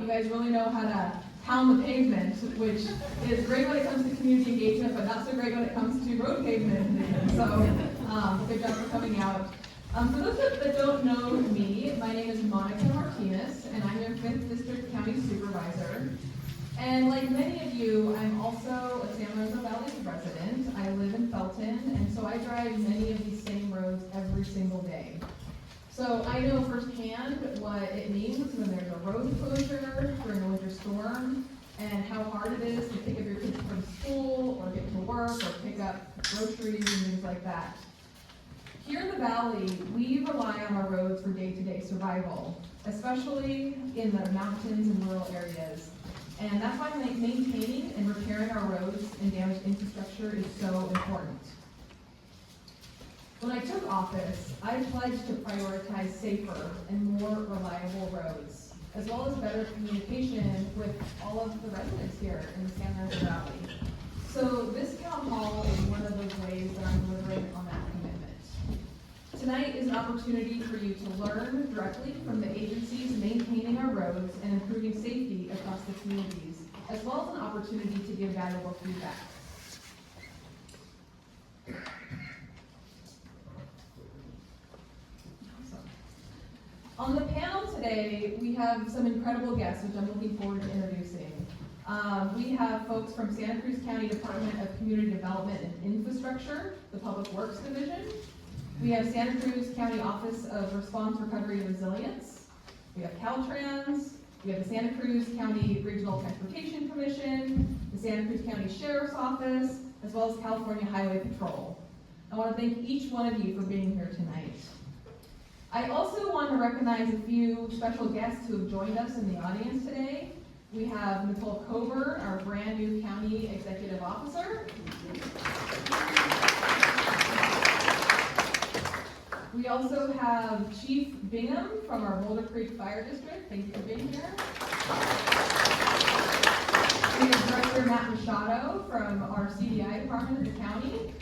you guys really know how to pound the pavement, which is great when it comes to community engagement, but not so great when it comes to road pavement. So, good job for coming out. For those that don't know me, my name is Monica Martinez, and I'm your 5th District County Supervisor. And like many of you, I'm also a San Lorenzo Valley resident. I live in Felton, and so I drive many of these same roads every single day. So I know firsthand what it means when there's a road closure during a winter storm, and how hard it is to pick up your kids from school, or get to work, or pick up groceries and things like that. Here in the Valley, we rely on our roads for day-to-day survival, especially in the mountains and rural areas. And that's why maintaining and repairing our roads and damaged infrastructure is so important. When I took office, I pledged to prioritize safer and more reliable roads, as well as better communication with all of the residents here in the San Lorenzo Valley. So this town hall is one of those ways that I'm delivering on that commitment. Tonight is an opportunity for you to learn directly from the agencies maintaining our roads and improving safety across the communities, as well as an opportunity to give valuable feedback. On the panel today, we have some incredible guests, which I'm looking forward to introducing. We have folks from Santa Cruz County Department of Community Development and Infrastructure, the Public Works Division. We have Santa Cruz County Office of Response, Recovery, and Resilience. We have Caltrans. We have the Santa Cruz County Regional Transportation Commission, the Santa Cruz County Sheriff's Office, as well as California Highway Patrol. I want to thank each one of you for being here tonight. I also want to recognize a few special guests who have joined us in the audience today. We have Nicole Coburn, our brand new County Executive Officer. We also have Chief Bingham from our Boulder Creek Fire District. Thank you for being here. We have Director Matt Machado from our CDI department of the county.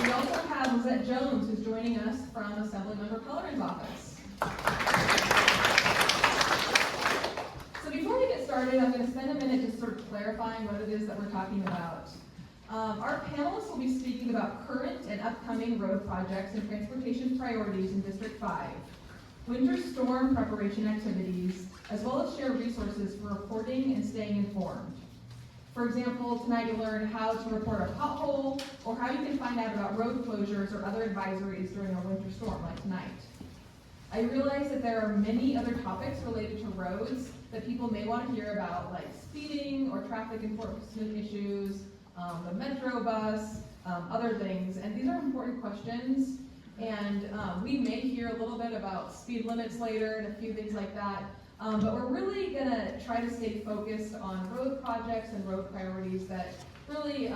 We also have Lizette Jones, who's joining us from Assemblymember Pellerin's office. So before we get started, I'm going to spend a minute just sort of clarifying what it is that we're talking about. Our panelists will be speaking about current and upcoming road projects and transportation priorities in District 5, winter storm preparation activities, as well as share resources for reporting and staying informed. For example, tonight you'll learn how to report a pothole, or how you can find out about road closures or other advisories during a winter storm like tonight. I realize that there are many other topics related to roads that people may want to hear about, like speeding or traffic enforcement issues, the Metro bus, other things, and these are important questions, and we may hear a little bit about speed limits later and a few things like that, but we're really going to try to stay focused on road projects and road priorities that really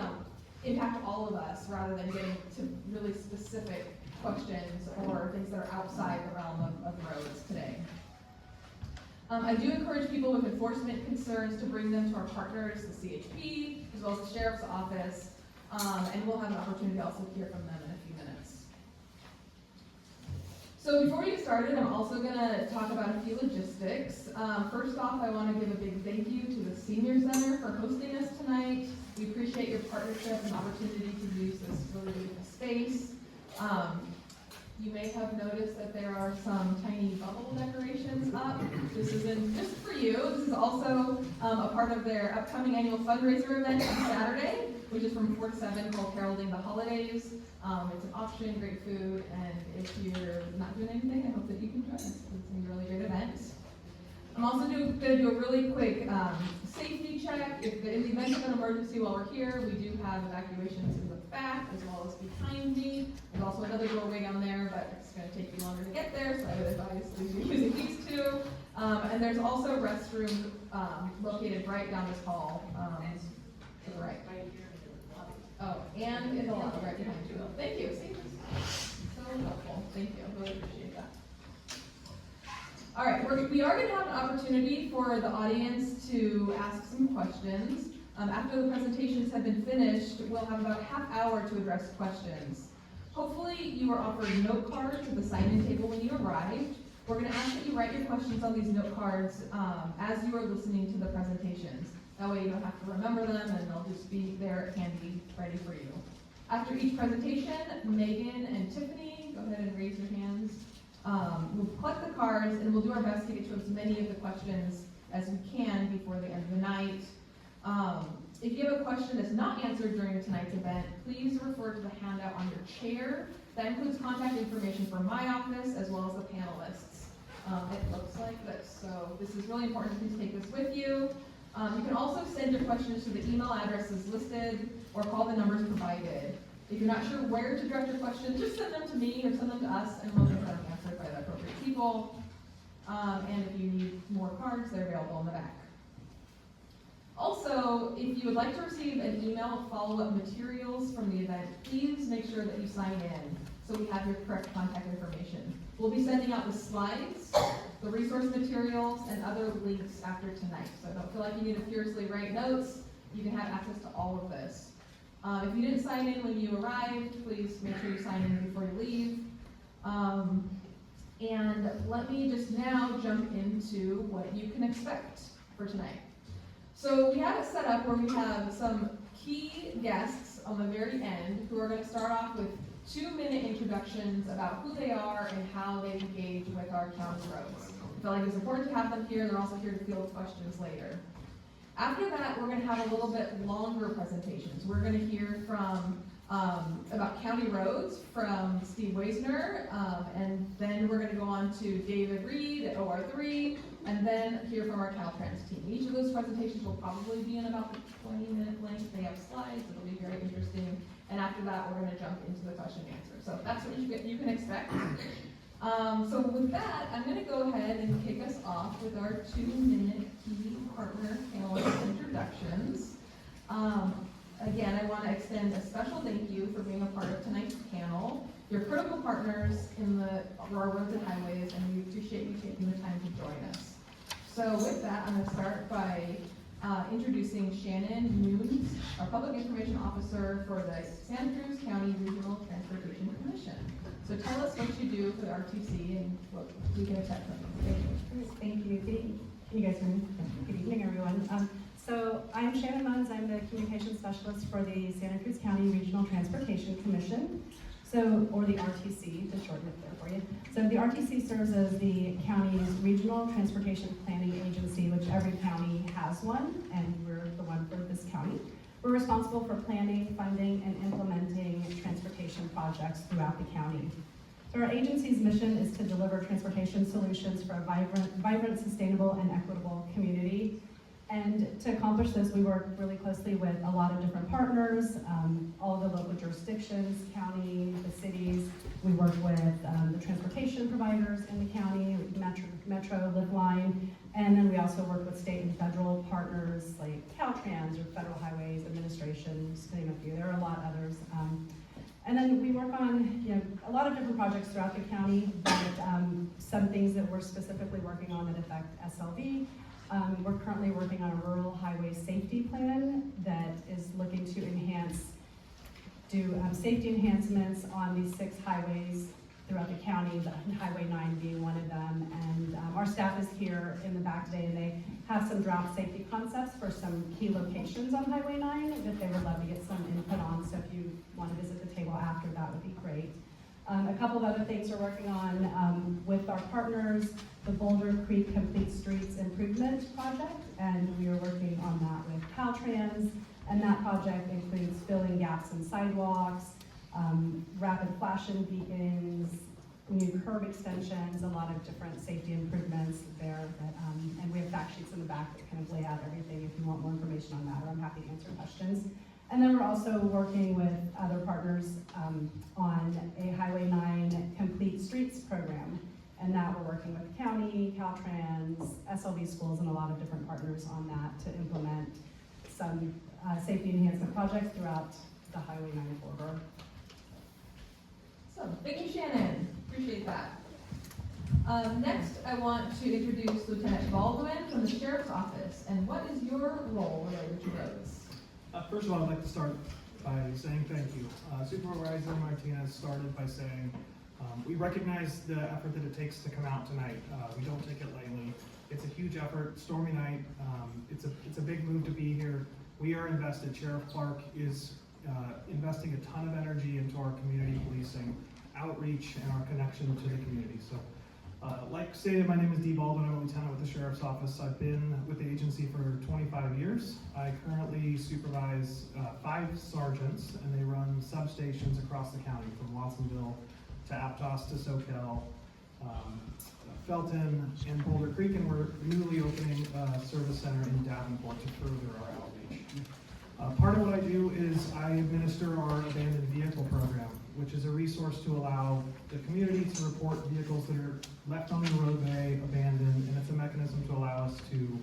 impact all of us, rather than getting to really specific questions or things that are outside the realm of roads today. I do encourage people with enforcement concerns to bring them to our partners, the CHP, as well as the Sheriff's Office, and we'll have an opportunity to also hear from them in a few minutes. So before we get started, I'm also going to talk about a few logistics. First off, I want to give a big thank you to the Senior Center for hosting us tonight. We appreciate your partnership and opportunity to use this really beautiful space. You may have noticed that there are some tiny bubble decorations up. This isn't just for you. This is also a part of their upcoming annual fundraiser event on Saturday, which is from 4 to 7, called Heralding the Holidays. It's an option, great food, and if you're not doing anything, I hope that you can join us. It's a really great event. I'm also going to do a really quick safety check. In the event of an emergency while we're here, we do have evacuations in the back as well as behind me. There's also another doorway down there, but it's going to take you longer to get there, so I would advise you using these two. And there's also restrooms located right down this hall to the right. Oh, and in the lobby right behind you. Thank you. See? So helpful. Thank you. I really appreciate that. All right, we are going to have an opportunity for the audience to ask some questions. After the presentations have been finished, we'll have about a half hour to address questions. Hopefully you were offered note cards at the sign-in table when you arrived. We're gonna ask that you write your questions on these note cards, as you are listening to the presentations. That way you don't have to remember them and they'll just be there handy, ready for you. After each presentation, Megan and Tiffany, go ahead and raise your hands. We'll collect the cards and we'll do our best to get to as many of the questions as we can before the end of the night. If you have a question that's not answered during tonight's event, please refer to the handout on your chair. That includes contact information for my office as well as the panelists. It looks like this, so this is really important. Please take this with you. You can also send your questions to the email addresses listed or call the numbers provided. If you're not sure where to direct your questions, just send them to me or send them to us and we'll get them answered by the appropriate people. And if you need more cards, they're available in the back. Also, if you would like to receive an email of follow-up materials from the event, please make sure that you sign in so we have your correct contact information. We'll be sending out the slides, the resource materials, and other links after tonight. So don't feel like you need to furiously write notes. You can have access to all of this. If you didn't sign in when you arrived, please make sure you sign in before you leave. And let me just now jump into what you can expect for tonight. So we have it set up where we have some key guests on the very end who are going to start off with 2-minute introductions about who they are and how they engage with our county roads. I feel like it's important to have them here. They're also here to field questions later. After that, we're going to have a little bit longer presentations. We're going to hear from about county roads from Steve Weisner, and then we're going to go on to David Reed at OR3, and then hear from our Caltrans team. Each of those presentations will probably be in about the 20-minute length. They have slides. It'll be very interesting. And after that, we're going to jump into the question and answer. So that's what you can expect. So with that, I'm going to go ahead and kick us off with our 2-minute key partner panelist introductions. Again, I want to extend a special thank you for being a part of tonight's panel. You're critical partners in our roads and highways, and we appreciate you taking the time to join us. So with that, I'm going to start by introducing Shannon Moons, our Public Information Officer for the Santa Cruz County Regional Transportation Commission. So tell us what you do for the RTC and what we can expect from you. Thank you. Can you guys hear me? Good evening, everyone. So I'm Shannon Munns. I'm the Communications Specialist for the Santa Cruz County Regional Transportation Commission, or the RTC, to shorten it there for you. So the RTC serves as the county's regional transportation planning agency, which every county has one, and we're the one for this county. We're responsible for planning, funding, and implementing transportation projects throughout the county. So our agency's mission is to deliver transportation solutions for a vibrant, sustainable, and equitable community. And to accomplish this, we work really closely with a lot of different partners, all the local jurisdictions, county, the cities. We work with the transportation providers in the county, Metro, Liftline, and then we also work with state and federal partners like Caltrans or Federal Highways Administration, just to name a few. There are a lot others. And then we work on a lot of different projects throughout the county, but some things that we're specifically working on that affect SLV. We're currently working on a rural highway safety plan that is looking to do safety enhancements on these 6 highways throughout the county, Highway 9 being one of them. And our staff is here in the back today, and they have some draft safety concepts for some key locations on Highway 9 that they would love to get some input on. So if you want to visit the table after, that would be great. A couple of other things we're working on with our partners, the Boulder Creek Complete Streets Improvement Project, and we are working on that with Caltrans, and that project includes filling gaps in sidewalks, rapid flashing beacons, new curb extensions, a lot of different safety improvements there, and we have fact sheets in the back that kind of lay out everything if you want more information on that, or I'm happy to answer questions. And then we're also working with other partners on a Highway 9 Complete Streets program. And that we're working with the county, Caltrans, SLV schools, and a lot of different partners on that to implement some safety enhancement projects throughout the Highway 9 corridor. So, thank you, Shannon. Appreciate that. Next, I want to introduce Lieutenant Baldwin from the Sheriff's Office. And what is your role related to roads? First of all, I'd like to start by saying thank you. Supervisor Martinez started by saying We recognize the effort that it takes to come out tonight. We don't take it lightly. It's a huge effort, stormy night. It's a big move to be here. We are invested. Sheriff Clark is investing a ton of energy into our community policing, outreach, and our connection to the community. So, like stated, my name is Dee Baldwin. I'm a lieutenant with the Sheriff's Office. I've been with the agency for 25 years. I currently supervise 5 sergeants, and they run substations across the county, from Watsonville to Aptos to Soquel, Felton, and Boulder Creek, and we're newly opening a service center in Davenport to further our outreach. Part of what I do is I administer our abandoned vehicle program, which is a resource to allow the community to report vehicles that are left on the roadway, abandoned, and it's a mechanism to allow us to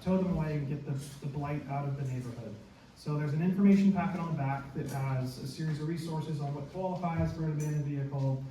tow them away and get the blight out of the neighborhood. So there's an information packet on the back that has a series of resources on what qualifies for an abandoned vehicle,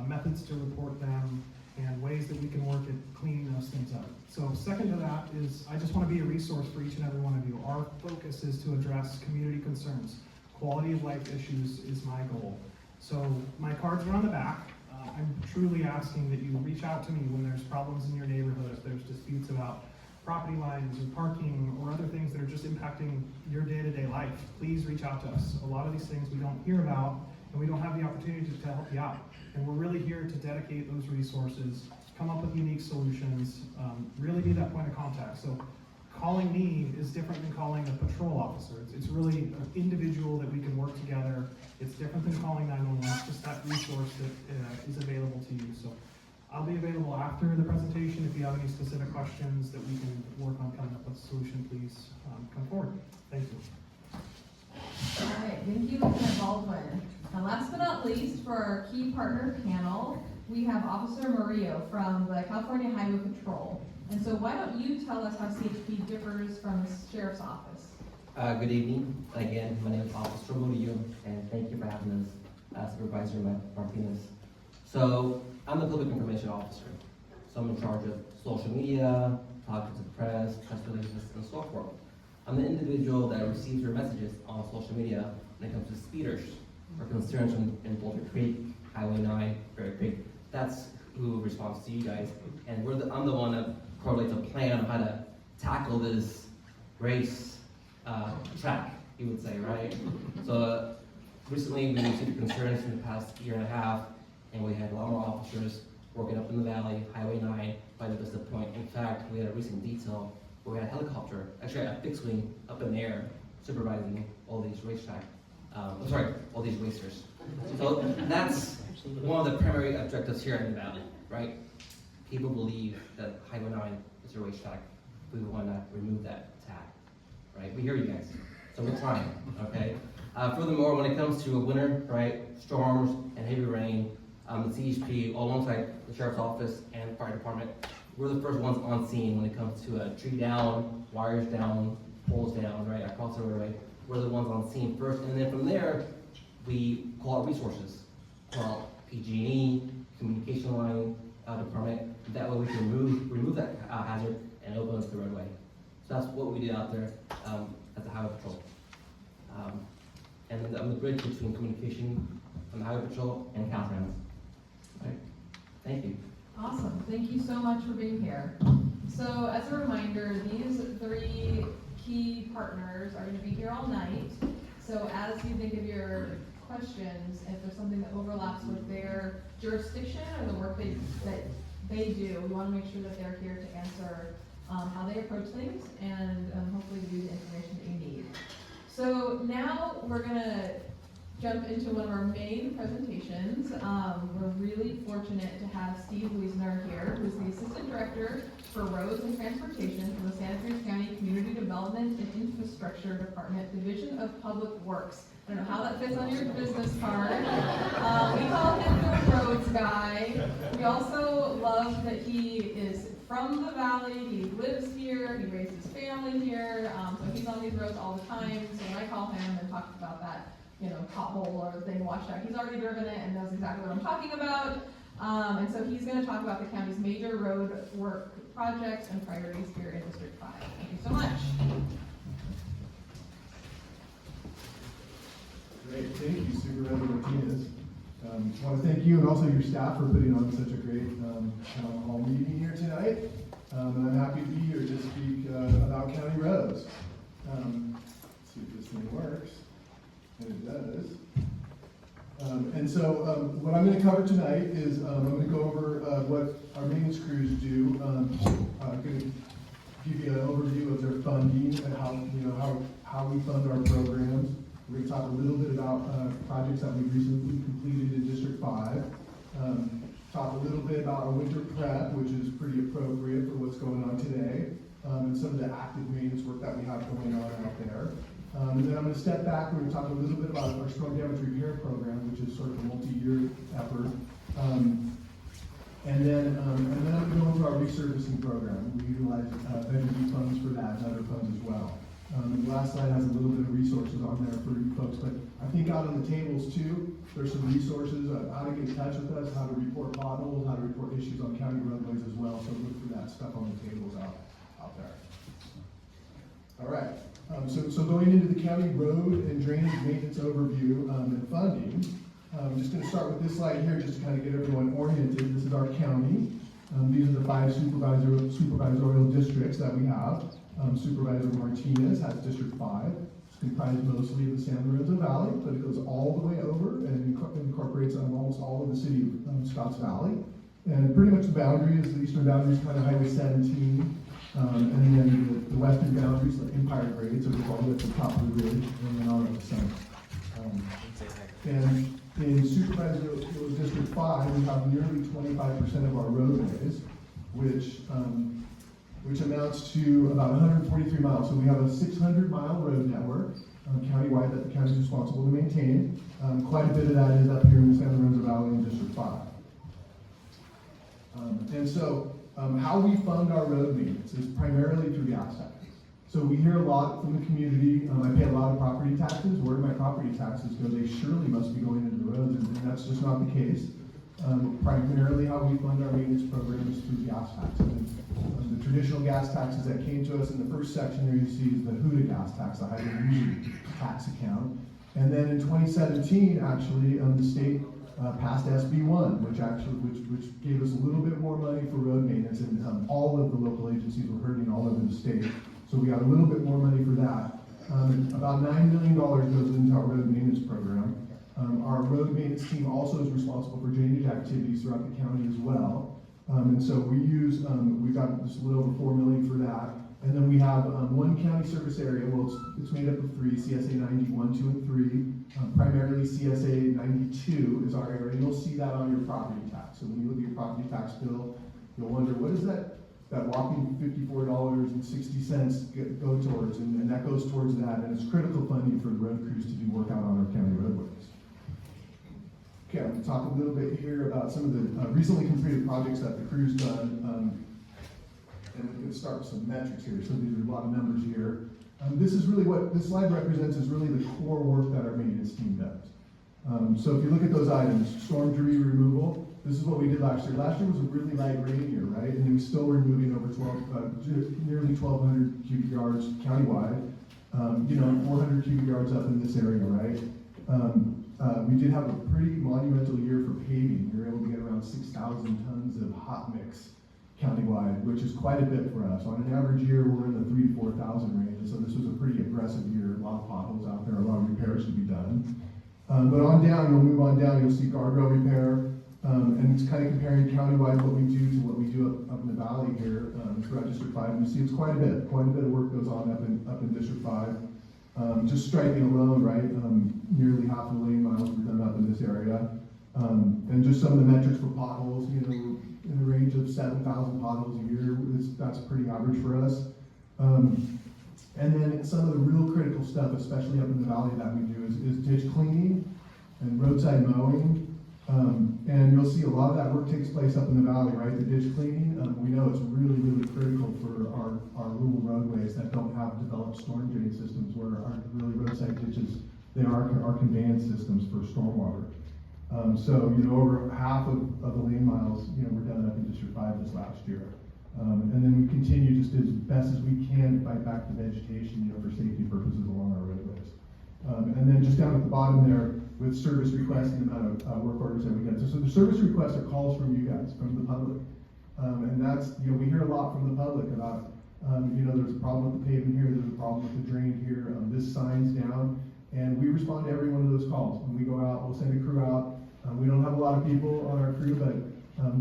methods to report them, and ways that we can work at cleaning those things up. So second to that is I just want to be a resource for each and every one of you. Our focus is to address community concerns. Quality of life issues is my goal. So my cards are on the back. I'm truly asking that you reach out to me when there's problems in your neighborhood, if there's disputes about property lines or parking or other things that are just impacting your day-to-day life. Please reach out to us. A lot of these things we don't hear about, and we don't have the opportunity to help you out. And we're really here to dedicate those resources, come up with unique solutions, really be that point of contact. So calling me is different than calling a patrol officer. It's really an individual that we can work together. It's different than calling 911. It's just that resource that is available to you. So I'll be available after the presentation. If you have any specific questions that we can work on coming up with a solution, please come forward. Thank you. All right, thank you, Lieutenant Baldwin. And last but not least, for our key partner panel, we have Officer Murillo from the California Highway Patrol. And so why don't you tell us how CHP differs from the Sheriff's Office? Good evening. Again, my name is Officer Murillo, and thank you for having us, Supervisor Martinez. So, I'm the Public Information Officer. So I'm in charge of social media, talking to the press relations, and so forth. I'm the individual that receives your messages on social media when it comes to speeders or concerns in Boulder Creek, Highway 9, Bear Creek. That's who responds to you guys. And I'm the one that correlates a plan on how to tackle this race track, you would say, right? So recently we received concerns in the past year and a half, and we had a lot more officers working up in the valley, Highway 9, by the Vista Point. In fact, we had a recent detail where we had a helicopter, actually a fixed wing up in the air, supervising all these all these racers. So that's one of the primary objectives here in the valley, right? People believe that Highway 9 is a racetrack. We want to remove that tag, right? We hear you guys, so we're trying, okay? Furthermore, when it comes to winter, right, storms and heavy rain, the CHP, alongside the Sheriff's Office and Fire Department, we're the first ones on scene when it comes to a tree down, wires down, poles down, right, across the roadway. We're the ones on scene first, and then from there, we call out resources, call out PG&E, communication line department. That way we can remove that hazard and open up the roadway. So that's what we did out there at the Highway Patrol. And then I'm the bridge between communication from the Highway Patrol and Caltrans. Right? Thank you. Awesome, thank you so much for being here. So as a reminder, these 3 key partners are going to be here all night. So as you think of your questions, if there's something that overlaps with their jurisdiction or the work that they do, we want to make sure that they're here to answer how they approach things and hopefully give you the information that you need. So now we're going to jump into one of our main presentations. We're really fortunate to have Steve Wiesner here, who's the Assistant Director for Roads and Transportation for the Santa Cruz County Community Development and Infrastructure Department, Division of Public Works. I don't know how that fits on your business card. We call him the roads guy. We also love that he is from the valley, he lives here, he raised his family here, so he's on these roads all the time. So when I call him and talk about that, pothole or thing washed out, he's already driven it and knows exactly what I'm talking about. And so he's going to talk about the county's major road work projects and priorities here in District 5. Thank you so much. Great, thank you, Supervisor Martinez. I want to thank you and also your staff for putting on such a great town hall meeting here tonight. And I'm happy to be here to speak about county roads. Let's see if this thing works. And it does. And so what I'm going to cover tonight is I'm going to go over what our maintenance crews do. I'm going to give you an overview of their funding and how we fund our programs. We're going to talk a little bit about projects that we recently completed in District 5. Talk a little bit about our winter prep, which is pretty appropriate for what's going on today, and some of the active maintenance work that we have going on out there. And then I'm going to step back. We're going to talk a little bit about our storm damage repair program, which is sort of a multi-year effort. And then I'm going to go into our resurfacing program. We utilize VEGD funds for that and other funds as well. The last slide has a little bit of resources on there for you folks, but I think out on the tables too, there's some resources on how to get in touch with us, how to report potholes, how to report issues on county roadways as well. So look for that stuff on the tables out there. All right. So going into the county road and drainage maintenance overview and funding, I'm just going to start with this slide here just to kind of get everyone oriented. This is our county. These are the 5 supervisorial districts that we have. Supervisor Martinez has District 5. It's comprised mostly of the San Lorenzo Valley, but it goes all the way over and incorporates almost all of the city of Scotts Valley. And pretty much the boundary is, the eastern boundary is kind of Highway 17. And then the western boundary is the Empire Grade, so it goes all the way to the top of the ridge and then on to the sun. And in Supervisor District 5, we have nearly 25% of our roadways, which amounts to about 143 miles. So we have a 600-mile road network countywide that the county is responsible to maintain. Quite a bit of that is up here in the San Lorenzo Valley in District 5. And so how we fund our road maintenance is primarily through gas taxes. So we hear a lot from the community. I pay a lot of property taxes. Where do my property taxes go? They surely must be going into the roads, and that's just not the case. Primarily how we fund our maintenance program is through gas taxes. And the traditional gas taxes that came to us in the first section there you see is the HUDA gas tax, the highway user tax account. And then in 2017, actually, the state passed SB1, which gave us a little bit more money for road maintenance, and all of the local agencies were hurting all over the state. So we got a little bit more money for that. About $9 million goes into our road maintenance program. Our road maintenance team also is responsible for drainage activities throughout the county as well. And so we got just a little over $4 million for that. And then we have one county service area. Well, it's made up of 3, CSA 91, 2, and 3. Primarily CSA 92 is our area. You'll see that on your property tax. So when you look at your property tax bill, you'll wonder, what is that whopping $54.60 go towards? And that goes towards that. And it's critical funding for the road crews to do work out on our county roadways. Okay, I'm going to talk a little bit here about some of the recently completed projects that the crew's done. And we're going to start with some metrics here. So these are a lot of numbers here. This is really what this slide represents, is really the core work that our maintenance team does. So if you look at those items, storm debris removal, this is what we did last year. Last year was a really light rain year, right? And we still were removing over nearly 1,200 cubic yards countywide. 400 cubic yards up in this area, right? We did have a pretty monumental year for paving. We were able to get around 6,000 tons of hot mix countywide, which is quite a bit for us. On an average year, we're in the 3,000 to 4,000 range, so this was a pretty aggressive year. A lot of potholes out there, a lot of repairs to be done. But on down, you'll move on down, you'll see guardrail repair, and it's kind of comparing countywide what we do to what we do up in the valley here throughout District 5. And you see it's quite a bit of work goes on up in District 5. Just striping alone, right? Nearly half of the lane miles were done up in this area. And just some of the metrics for potholes, in the range of 7,000 potholes a year. That's pretty average for us. And then some of the real critical stuff, especially up in the valley, that we do is ditch cleaning and roadside mowing. And you'll see a lot of that work takes place up in the valley, right? The ditch cleaning, we know it's really, really critical for our rural roadways that don't have developed storm drain systems, where our really roadside ditches, they are our conveyance systems for stormwater. So, over half of the lane miles, were done up in District 5 this last year. And then we continue just as best as we can to fight back the vegetation, for safety purposes along our roadways. And then just down at the bottom there, with service requests and the amount of work orders that we get. So the service requests are calls from you guys, from the public. And that's, we hear a lot from the public about, there's a problem with the pavement here, there's a problem with the drain here, this sign's down. And we respond to every one of those calls. When we go out, we'll send a crew out. We don't have a lot of people on our crew, but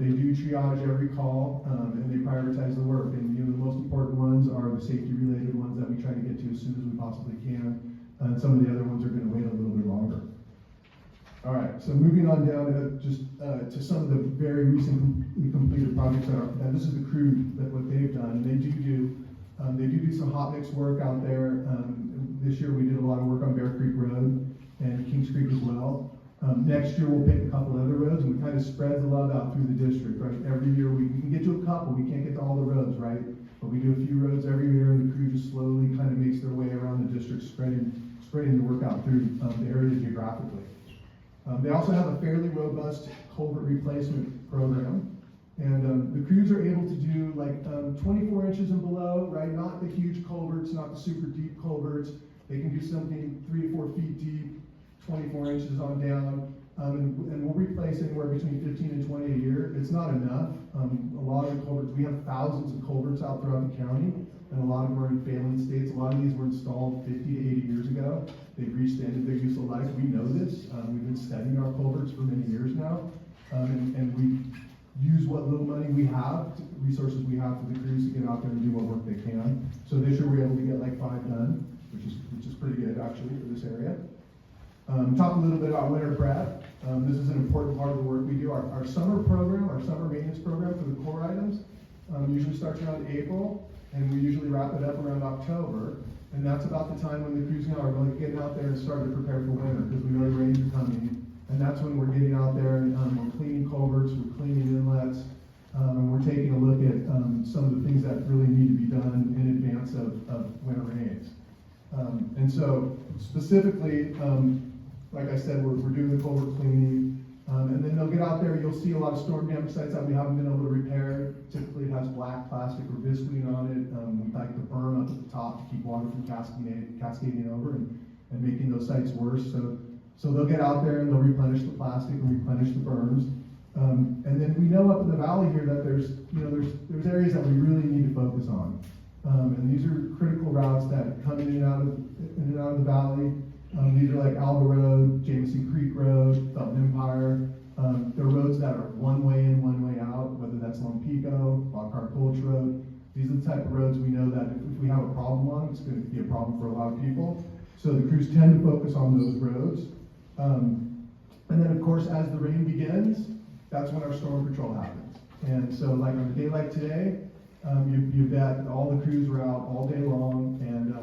they do triage every call, and they prioritize the work. And the most important ones are the safety-related ones that we try to get to as soon as we possibly can. And some of the other ones are going to wait a little bit longer. All right, so moving on down to some of the very recently completed projects that this is the crew that what they've done. They do some hot mix work out there. This year we did a lot of work on Bear Creek Road and Kings Creek as well. Next year we'll pick a couple other roads, and we kind of spread the love out through the district, right? Every year we can get to a couple, we can't get to all the roads, right? But we do a few roads every year, and the crew just slowly kind of makes their way around the district, spreading the work out through the area geographically. They also have a fairly robust culvert replacement program, and the crews are able to do like 24 inches and below, right? Not the huge culverts, not the super deep culverts. They can do something 3 to 4 feet deep, 24 inches on down, and we'll replace anywhere between 15 and 20 a year. It's not enough. A lot of the culverts, we have thousands of culverts out throughout the county, and a lot of them are in failing states. A lot of these were installed 50 to 80 years ago. They've reached the end of their useful life. We know this. We've been studying our culverts for many years now, and we use what little money we have, resources we have for the crews to get out there and do what work they can. So this year we're able to get like 5 done, which is pretty good actually for this area. Talk a little bit about winter prep. This is an important part of the work we do. Our summer program, our summer maintenance program for the core items, usually starts around April, and we usually wrap it up around October. And that's about the time when the crews now are really getting out there and starting to prepare for winter, because we know the rains are coming. And that's when we're getting out there and we're cleaning culverts, we're cleaning inlets, and we're taking a look at some of the things that really need to be done in advance of winter rains. And so specifically, like I said, we're doing the culvert cleaning, and then they'll get out there. You'll see a lot of storm damage sites that we haven't been able to repair. Typically, it has black plastic or visqueen on it. We like the berm up at the top to keep water from cascading over and making those sites worse. So they'll get out there and they'll replenish the plastic and replenish the berms. And then we know up in the valley here that there's areas that we really need to focus on. And these are critical routes that come in and out of the valley. These are like Alba Road, Jameson Creek Road, Felton Empire. They're roads that are one way in, one way out, whether that's Lompico, Lockhart Gulch Road. These are the type of roads we know that if we have a problem on, it's going to be a problem for a lot of people. So the crews tend to focus on those roads. And then of course, as the rain begins, that's when our storm patrol happens. And so like on a day like today, you bet all the crews were out all day long, and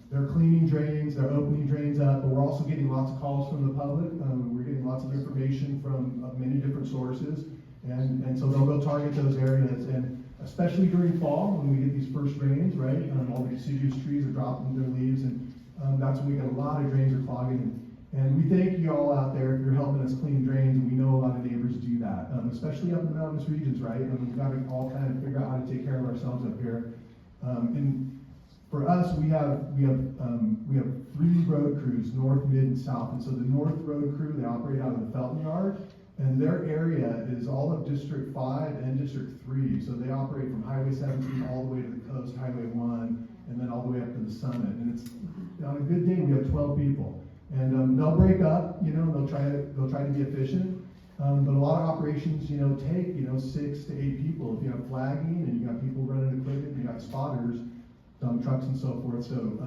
they're cleaning drains, they're opening drains up, but we're also getting lots of calls from the public. We're getting lots of information from many different sources, and so they'll go target those areas. And especially during fall, when we get these first rains, right, all the deciduous trees are dropping their leaves, and that's when we get a lot of drains are clogging. And we thank you all out there if you're helping us clean drains, and we know a lot of neighbors do that, especially up in the mountainous regions, right? We've got to all kind of figure out how to take care of ourselves up here. And for us, we have 3 road crews, north, mid, and south. And so the north road crew, they operate out of the Felton Yard, and their area is all of District 5 and District 3. So they operate from Highway 17 all the way to the coast, Highway 1, and then all the way up to the summit. And it's on a good day, we have 12 people. And they'll break up, they'll try to be efficient. But a lot of operations, take, 6 to 8 people. If you have flagging and you got people running equipment, you got spotters, dump trucks and so forth. So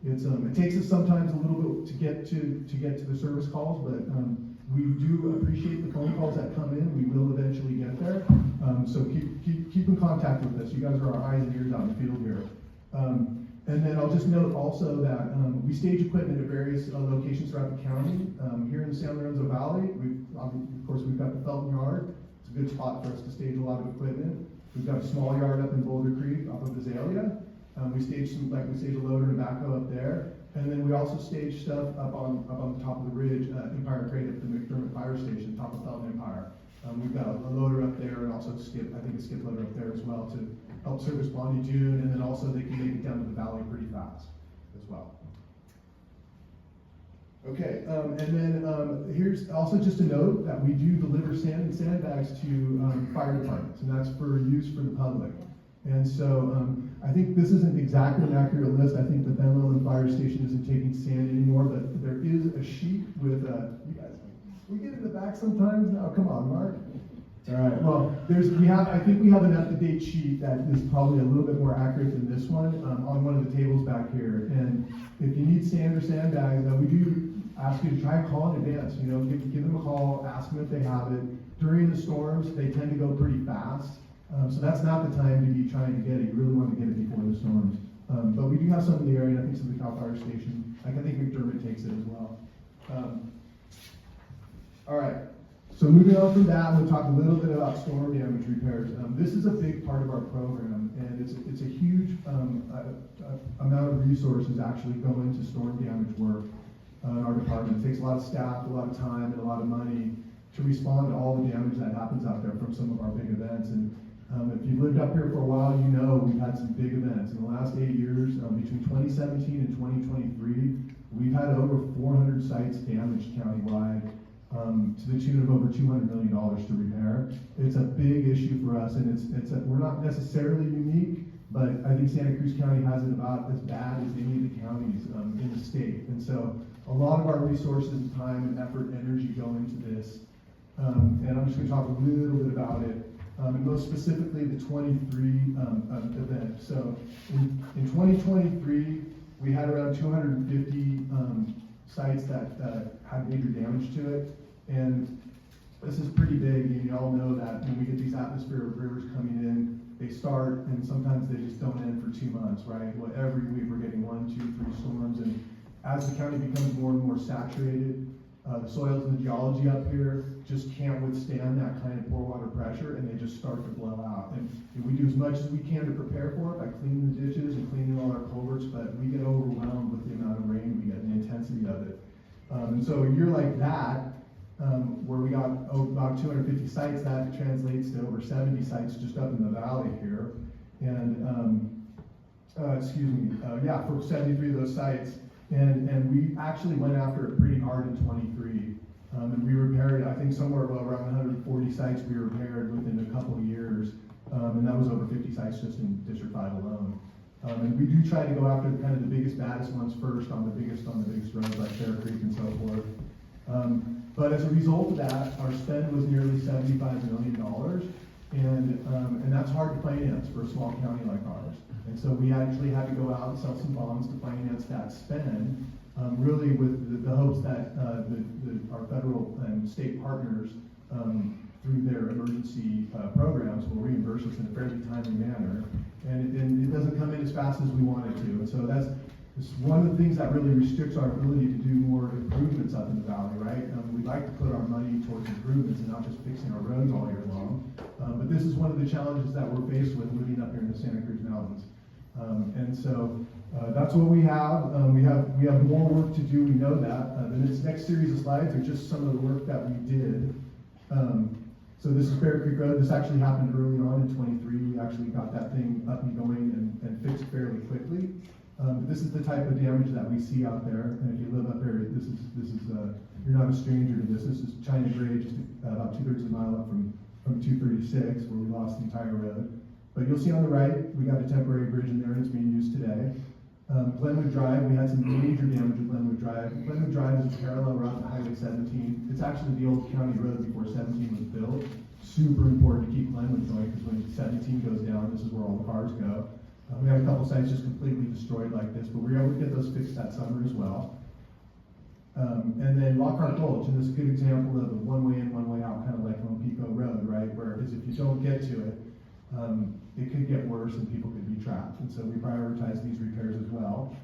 it takes us sometimes a little bit to get to the service calls, but we do appreciate the phone calls that come in. We will eventually get there. So keep in contact with us. You guys are our eyes and ears out in the field here. And then I'll just note also that we stage equipment at various locations throughout the county. Here in the San Lorenzo Valley, of course, we've got the Felton Yard. It's a good spot for us to stage a lot of equipment. We've got a small yard up in Boulder Creek off of Azalea. We stage a loader and backhoe up there. And then we also stage stuff up on the top of the ridge, Empire Crate at the McDermott Fire Station, top of Felton Empire. We've got a loader up there, and also a skip loader up there as well to help service Bonnie June, and then also they can make it down to the valley pretty fast as well. Okay, and then here's also just a note that we do deliver sand and sandbags to fire departments, and that's for use for the public. And so I think this isn't exactly an accurate list. I think the Ben Lomond Fire Station isn't taking sand anymore, but there is a sheet with, you guys, we get in the back sometimes now. Come on, Mark. All right. Well, I think we have an up-to-date sheet that is probably a little bit more accurate than this one on one of the tables back here. And if you need sand or sandbags, we do ask you to try and call in advance. You know, give them a call, ask them if they have it. During the storms, they tend to go pretty fast. So that's not the time to be trying to get it. You really want to get it before the storms. But we do have some in the area, and I think some of the Cal Fire Station. I think McDermott takes it as well. All right. So moving on from that, we'll talk a little bit about storm damage repairs. This is a big part of our program, and it's a huge amount of resources actually go into storm damage work in our department. It takes a lot of staff, a lot of time, and a lot of money to respond to all the damage that happens out there from some of our big events. And if you've lived up here for a while, you know we've had some big events. In the last 8 years, between 2017 and 2023, we've had over 400 sites damaged countywide, to the tune of over $200 million to repair. It's a big issue for us, and we're not necessarily unique, but I think Santa Cruz County has it about as bad as any of the counties in the state. And so a lot of our resources, time, and effort, energy go into this. And I'm just going to talk a little bit about it. And most specifically the 23 event. So in 2023, we had around 250 sites that had major damage to it. And this is pretty big, and you all know that when we get these atmospheric rivers coming in, they start, and sometimes they just don't end for 2 months, right? Well, every week we're getting 1, 2, 3 storms, and as the county becomes more and more saturated, the soils and the geology up here just can't withstand that kind of poor water pressure, and they just start to blow out. And we do as much as we can to prepare for it by cleaning the ditches and cleaning all our culverts, but we get overwhelmed with the amount of rain we get and the intensity of it. And so a year like that, where we got about 250 sites, that translates to over 70 sites just up in the valley here. And, for 73 of those sites. And we actually went after it pretty hard in 23. And we repaired, I think, somewhere around 140 sites we repaired within a couple of years. And that was over 50 sites just in District 5 alone. And we do try to go after kind of the biggest, baddest ones first on the biggest roads like Fair Creek and so forth. But as a result of that, our spend was nearly $75 million. And that's hard to finance for a small county like ours. And so we actually had to go out and sell some bonds to finance that spend, really with the hopes that our federal and state partners, through their emergency programs, will reimburse us in a fairly timely manner. And it doesn't come in as fast as we want it to. And so that's one of the things that really restricts our ability to do more improvements up in the valley, right? We'd like to put our money towards improvements and not just fixing our roads all year long. But this is one of the challenges that we're faced with living up here in the Santa Cruz Mountains. And so that's what we have. We have more work to do, we know that. The next series of slides are just some of the work that we did. So this is Bear Creek Road. This actually happened early on in 23. We actually got that thing up and going and fixed fairly quickly. This is the type of damage that we see out there. And if you live up there, this is you're not a stranger to this. This is China Grade, just about 2/3 of a mile up from 236, where we lost the entire road. But you'll see on the right, we got a temporary bridge in there, and it's being used today. Glenwood Drive, we had some major damage with Glenwood Drive. Glenwood Drive is a parallel route to Highway 17. It's actually the old county road before 17 was built. Super important to keep Glenwood going, because when 17 goes down, this is where all the cars go. We had a couple sites just completely destroyed like this, but we were able to get those fixed that summer as well. And then Lockhart Gulch, and this is a good example of a one-way in, one-way out, kind of like Lone Pico Road, right? Whereas if you don't get to it, it could get worse and people could be trapped. And so we prioritize these repairs as well.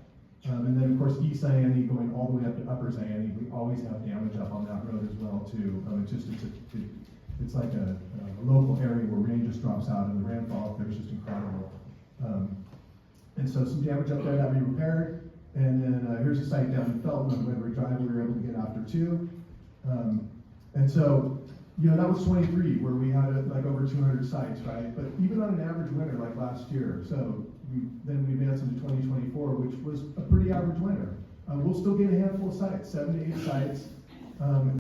And then of course East Zayante going all the way up to Upper Zayante, we always have damage up on that road as well too. It's like a local area where rain just drops out, and the rainfall up there is just incredible. And so some damage up there that we repaired. And then here's a site down in Felton on Wedbury Drive we were able to get after too. And so, you know, that was 23, where we had like over 200 sites, right? But even on an average winter like last year, so then we advanced into 2024, which was a pretty average winter. we'll still get a handful of sites, 7 to 8 sites.